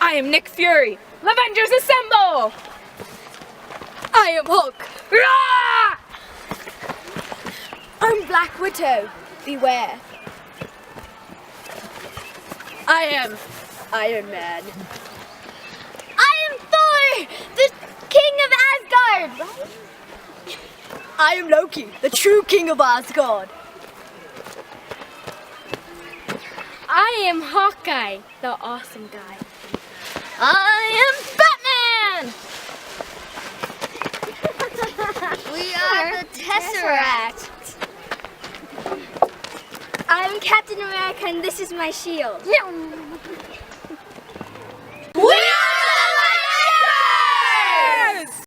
I am Nick Fury. Lovengers assemble! I am Hulk. Rah! I'm Black Widow. Beware. I am Iron Man. I am Thor, the King of Asgard. Right? I am Loki, the true King of Asgard. I am Hawkeye, the awesome guy. I am Batman. We are the Tesseract. I'm Captain America and this is my shield.